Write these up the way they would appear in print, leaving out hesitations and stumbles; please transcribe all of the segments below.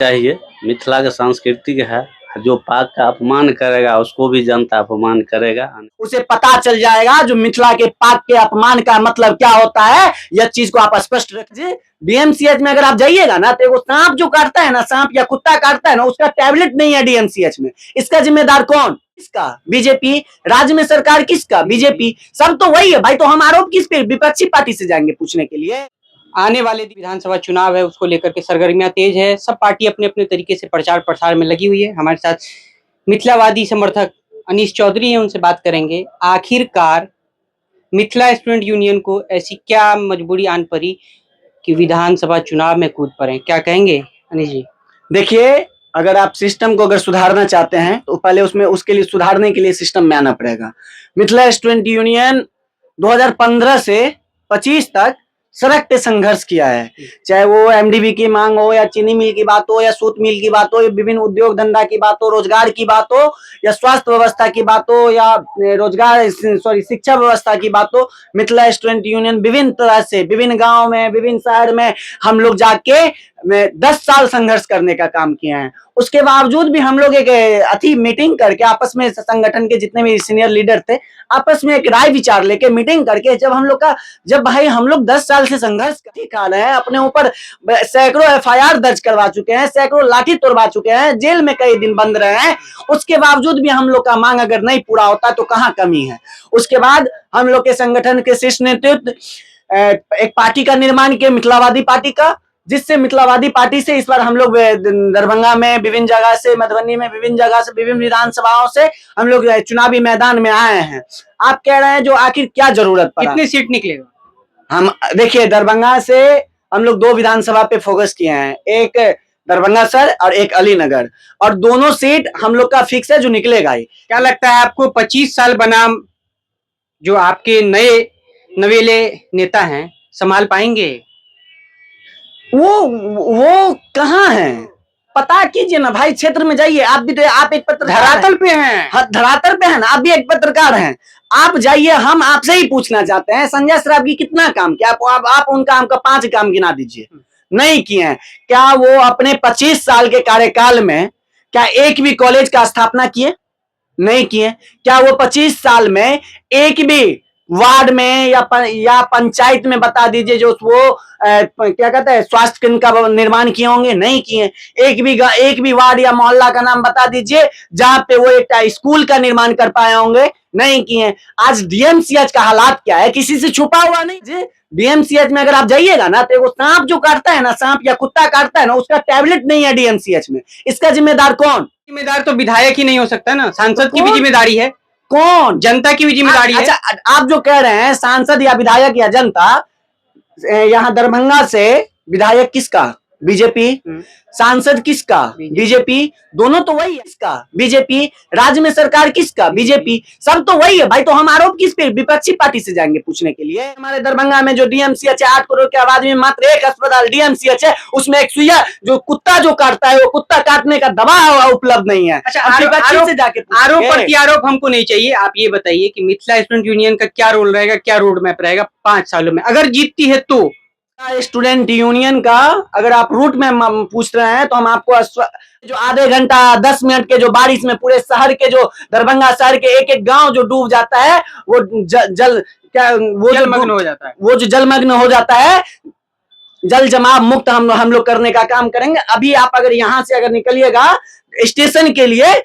चाहिए। मिथिला का सांस्कृतिक है, जो पाक का अपमान करेगा उसको भी जनता अपमान करेगा। उसे पता चल जाएगा जो मिथिला के पाक के अपमान का मतलब क्या होता है। यह चीज को आप स्पष्ट रखिए। डीएमसीएच में अगर आप जाइएगा ना तो सांप जो काटता है ना, सांप या कुत्ता काटता है ना, उसका टैबलेट नहीं है डीएमसीएच में। इसका जिम्मेदार कौन? किसका? बीजेपी। राज्य में सरकार किसका? बीजेपी। सब तो वही है भाई। तो हम आरोप किस पे? विपक्षी पार्टी से जाएंगे पूछने के लिए। आने वाले विधानसभा चुनाव है, उसको लेकर के सरगर्मियां तेज है। सब पार्टी अपने अपने तरीके से प्रचार प्रसार में लगी हुई है। हमारे साथ मिथिलावादी समर्थक अनीश चौधरी हैं, उनसे बात करेंगे। आखिरकार मिथिला स्टूडेंट यूनियन को ऐसी क्या मजबूरी आन पड़ी कि विधानसभा चुनाव में कूद पड़े? क्या कहेंगे अनीश जी? देखिए, अगर आप सिस्टम को अगर सुधारना चाहते हैं तो पहले उसके लिए सुधारने के लिए सिस्टम में आना पड़ेगा। मिथिला स्टूडेंट यूनियन 2015 से 25 तक सड़क पे संघर्ष किया है। चाहे वो एमडीबी की मांग हो, या चीनी मिल की बात हो, या सूत मिल की बात हो, या विभिन्न उद्योग धंधा की बात हो, रोजगार की बात हो, या स्वास्थ्य व्यवस्था की बात हो, या शिक्षा व्यवस्था की बात हो। मिथिला स्टूडेंट यूनियन विभिन्न तरह से विभिन्न गांव में, विभिन्न शहर में हम लोग जाके 10 साल संघर्ष करने का काम किए हैं। उसके बावजूद भी हम लोग एक मीटिंग करके आपस में, संगठन के जितने भी सीनियर लीडर थे, आपस में एक राय विचार लेके मीटिंग करके, जब भाई हम लोग 10 साल से संघर्ष खा रहे हैं, अपने ऊपर सैकड़ों एफआईआर दर्ज करवा चुके हैं, सैकड़ों लाठी तोड़वा चुके हैं, जेल में कई दिन बंद रहे हैं, उसके बावजूद भी हम लोग का मांग अगर नहीं पूरा होता तो कहाँ कमी है। उसके बाद हम लोग के संगठन के शीर्ष नेतृत्व एक पार्टी का निर्माण किया, मिथिलावादी पार्टी का, जिससे मिथिलावादी पार्टी से इस बार हम लोग दरभंगा में विभिन्न जगह से, मधुबनी में विभिन्न जगह से, विभिन्न विधानसभाओं से हम लोग चुनावी मैदान में आए हैं। आप कह रहे हैं जो आखिर क्या जरूरत पड़ा? कितनी सीट निकलेगा? हम देखिए, दरभंगा से हम लोग 2 विधानसभा पे फोकस किए हैं, एक दरभंगा सर और एक अलीनगर, और दोनों सीट हम लोग का फिक्स है जो निकलेगा ही। क्या लगता है आपको 25 साल बनाम जो आपके नए नवेले नेता हैं संभाल पाएंगे? वो कहाँ है? पता कीजिए ना भाई, क्षेत्र में जाइए। आप भी तो, आप एक पत्रकार धरातल पे हैं। हाँ, धरातल पे है ना, आप भी एक पत्रकार हैं। आप जाइए, हम आपसे ही पूछना चाहते हैं, संजय सरावगी कितना काम किया? आप उनका हमका 5 काम गिना दीजिए। नहीं किए हैं। क्या वो अपने 25 साल के कार्यकाल में क्या एक भी कॉलेज का स्थापना किए? नहीं किए। क्या वो 25 साल में एक भी वार्ड में या पंचायत में बता दीजिए जो वो क्या कहते हैं, स्वास्थ्य केंद्र का निर्माण किए होंगे? नहीं किए। एक भी वार्ड या मोहल्ला का नाम बता दीजिए जहां पे वो एक स्कूल का निर्माण कर पाए होंगे? नहीं किए। आज डीएमसीएच का हालात क्या है, किसी से छुपा हुआ नहीं जी। डीएमसीएच में अगर आप जाइएगा ना तो वो सांप जो काटता है ना, सांप या कुत्ता काटता है ना, उसका टैबलेट नहीं है डीएमसीएच में। इसका जिम्मेदार कौन? जिम्मेदार तो विधायक ही नहीं हो सकता ना, सांसद की भी जिम्मेदारी है। कौन? जनता की भी जिम्मेदारी है। अच्छा, आप जो कह रहे हैं सांसद या विधायक या जनता, यहाँ दरभंगा से विधायक किसका? बीजेपी। सांसद किसका? बीजेपी। दोनों तो वही है। किसका? बीजेपी। राज्य में सरकार किसका? बीजेपी। सब तो वही है भाई। तो हम आरोप किस पे? विपक्षी पार्टी से जाएंगे पूछने के लिए। हमारे दरभंगा में जो डीएमसीएच है, 8 करोड़ की आबादी में मात्र एक अस्पताल डीएमसीएच है, उसमें एक सुइया जो कुत्ता जो काटता है, वो कुत्ता काटने का दवा उपलब्ध नहीं है। अच्छा, आरोप प्रत्यारोप हमको नहीं चाहिए। आप ये बताइए कि मिथिला स्टूडेंट यूनियन का क्या रोल रहेगा, क्या रोड मैप रहेगा 5 सालों में, अगर जीतती है तो? स्टूडेंट यूनियन का अगर आप रूट में पूछ रहे हैं तो हम आपको जो आधे घंटा 10 मिनट के जो बारिश में पूरे शहर के, जो दरभंगा शहर के एक एक गांव जो डूब जाता है, वो जलमग्न हो जाता है, वो जो जलमग्न हो जाता है, जल जमाव मुक्त हम लोग करने का काम करेंगे। अभी आप अगर यहाँ से अगर निकलिएगा स्टेशन के लिए,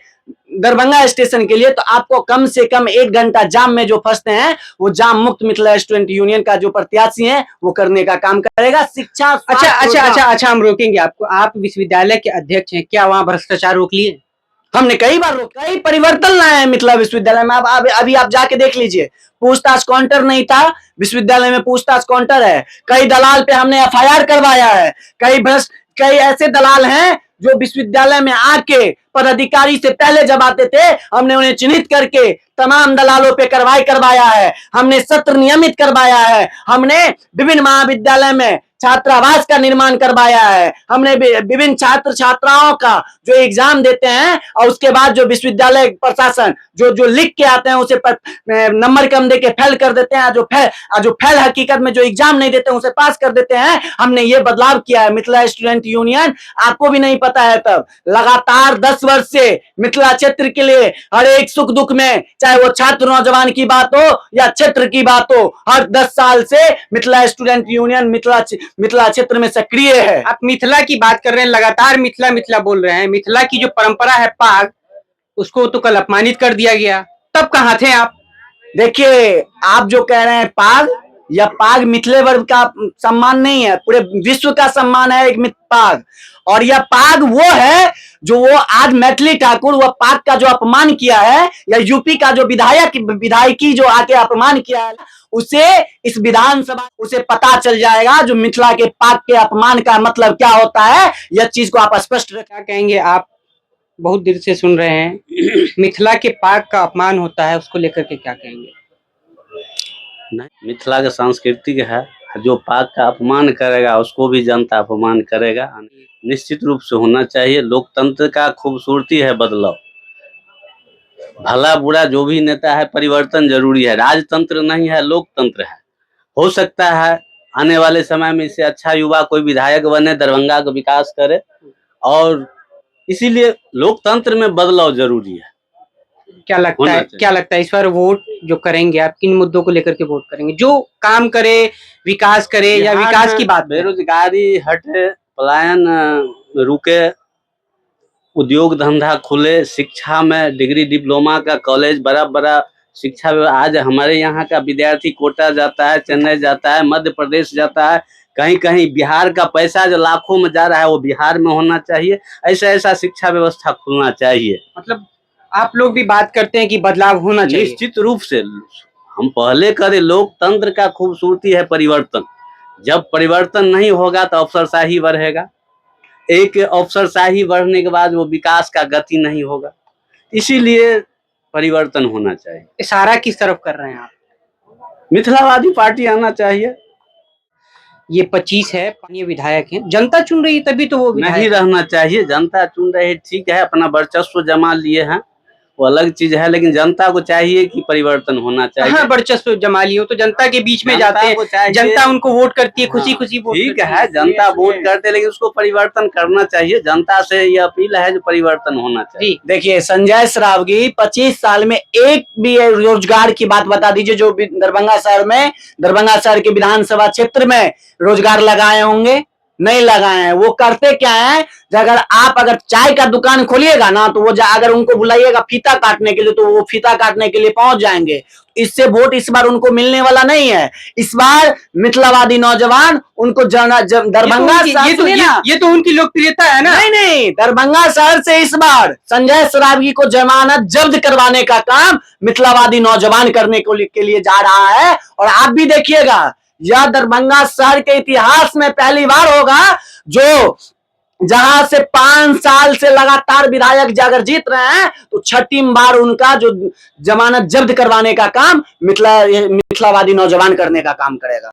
दरभंगा स्टेशन के लिए, तो आपको कम से कम 1 घंटा जाम में जो फंसते हैं, वो जाम मुक्त मिथिला स्टूडेंट यूनियन का जो प्रत्याशी है वो करने का काम करेगा। शिक्षा। अच्छा, हम रोकेंगे आपको। आप विश्वविद्यालय के अध्यक्ष हैं, क्या वहाँ भ्रष्टाचार रोक लिए? हमने कई बार रोका, कई परिवर्तन लाए हैं मिथिला विश्वविद्यालय में। अभी आप जाके देख लीजिए, पूछताछ काउंटर नहीं था, विश्वविद्यालय में पूछताछ काउंटर है। कई दलाल पे हमने एफआईआर करवाया है। कई ऐसे दलाल हैं जो विश्वविद्यालय में आके पदाधिकारी से पहले जब आते थे, हमने उन्हें चिन्हित करके तमाम दलालों पे कार्रवाई करवाया है। हमने सत्र नियमित करवाया है। हमने विभिन्न महाविद्यालय में छात्रावास का निर्माण करवाया है। हमने विभिन्न छात्र छात्राओं का जो एग्जाम देते हैं और उसके बाद जो विश्वविद्यालय प्रशासन जो लिख के आते हैं उसे नंबर कम देके फेल कर देते हैं, जो फेल हकीकत में जो एग्जाम नहीं देते हैं उसे पास कर देते हैं। हमने ये बदलाव किया है। मिथिला स्टूडेंट यूनियन, आपको भी नहीं पता है तब। लगातार 10 वर्ष से मिथिला क्षेत्र के लिए हर एक सुख दुख में, चाहे वो छात्र नौजवान की बात हो या क्षेत्र की बात हो, हर 10 साल से मिथिला स्टूडेंट यूनियन मिथिला क्षेत्र में सक्रिय है। आप मिथिला की बात कर रहे हैं, लगातार मिथिला मिथिला बोल रहे हैं। मिथिला की जो परंपरा है पाग, उसको तो कल अपमानित कर दिया गया, तब कहाँ थे आप? देखिए, आप जो कह रहे हैं पाग, यह पाग मिथिले वर्ग का सम्मान नहीं है, पूरे विश्व का सम्मान है एक पाग। और यह पाग वो है जो वो आज मैथिली ठाकुर वह पाग का जो अपमान किया है, या यूपी का जो विधायकी जो आके अपमान किया है, उसे इस विधानसभा उसे पता चल जाएगा जो मिथिला के पाग के अपमान का मतलब क्या होता है। यह चीज को आप स्पष्ट क्या कहेंगे आप? बहुत देर से सुन रहे हैं मिथिला के पाग का अपमान होता है, उसको लेकर के क्या कहेंगे? नहीं, मिथिला का सांस्कृतिक है, जो पाक का अपमान करेगा उसको भी जनता अपमान करेगा। निश्चित रूप से होना चाहिए। लोकतंत्र का खूबसूरती है बदलाव, भला बुरा जो भी नेता है, परिवर्तन जरूरी है। राजतंत्र नहीं है, लोकतंत्र है। हो सकता है आने वाले समय में इससे अच्छा युवा कोई विधायक बने, दरभंगा का विकास करे, और इसीलिए लोकतंत्र में बदलाव जरूरी है। क्या लगता है इस बार वोट जो करेंगे आप, किन मुद्दों को लेकर के वोट करेंगे? जो काम करे, विकास करे, या विकास की बात? बेरोजगारी हटे, पलायन रुके, उद्योग धंधा खुले, शिक्षा में डिग्री डिप्लोमा का कॉलेज, बड़ा शिक्षा। आज हमारे यहाँ का विद्यार्थी कोटा जाता है, चेन्नई जाता है, मध्य प्रदेश जाता है, कहीं कहीं बिहार का पैसा जो लाखों में जा रहा है वो बिहार में होना चाहिए। ऐसा शिक्षा व्यवस्था खुलना चाहिए। मतलब आप लोग भी बात करते हैं कि बदलाव होना चाहिए। निश्चित रूप से हम पहले करें। लोकतंत्र का खूबसूरती है परिवर्तन। जब परिवर्तन नहीं होगा तो अफसरशाही बढ़ेगा। एक अफसरशाही बढ़ने के बाद वो विकास का गति नहीं होगा। इसीलिए परिवर्तन होना चाहिए। इशारा किस तरफ कर रहे हैं आप? मिथिलावादी पार्टी आना चाहिए। ये 25 है, पानी विधायक हैं, जनता चुन रही है, तभी तो वो नहीं रहना चाहिए। जनता चुन रही है, ठीक है, अपना वर्चस्व जमा लिए हैं, वो अलग चीज है, लेकिन जनता को चाहिए कि परिवर्तन होना चाहिए। हाँ, वर्चस्व जमा लियो तो जनता के बीच में जाते हैं, जनता उनको वोट करती है, खुशी खुशी वोट। ठीक है, जनता वोट करते, लेकिन उसको परिवर्तन करना चाहिए। जनता से ये अपील है जो परिवर्तन होना चाहिए। देखिए, संजय सरावगी 25 साल में एक भी रोजगार की बात बता दीजिए जो दरभंगा शहर के विधानसभा क्षेत्र में रोजगार लगाए होंगे। नहीं लगाए हैं। वो करते क्या है, अगर चाय का दुकान खोलिएगा ना, तो वो अगर उनको बुलाइएगा फीता काटने के लिए, तो वो फीता काटने के लिए पहुंच जाएंगे। इससे वोट इस बार उनको मिलने वाला नहीं है। इस बार मिथिलावादी नौजवान उनको दरभंगा ये तो उनकी लोकप्रियता है ना। नहीं, दरभंगा शहर से इस बार संजय सरावगी को जमानत जब्त करवाने का काम मिथिलावादी नौजवान करने के लिए जा रहा है। और आप भी देखिएगा, यह दरभंगा शहर के इतिहास में पहली बार होगा जो जहां से 5 साल से लगातार विधायक अगर जीत रहे हैं, तो 6ठी बार उनका जो जमानत जब्त करवाने का काम मिथिलावादी नौजवान करने का काम करेगा।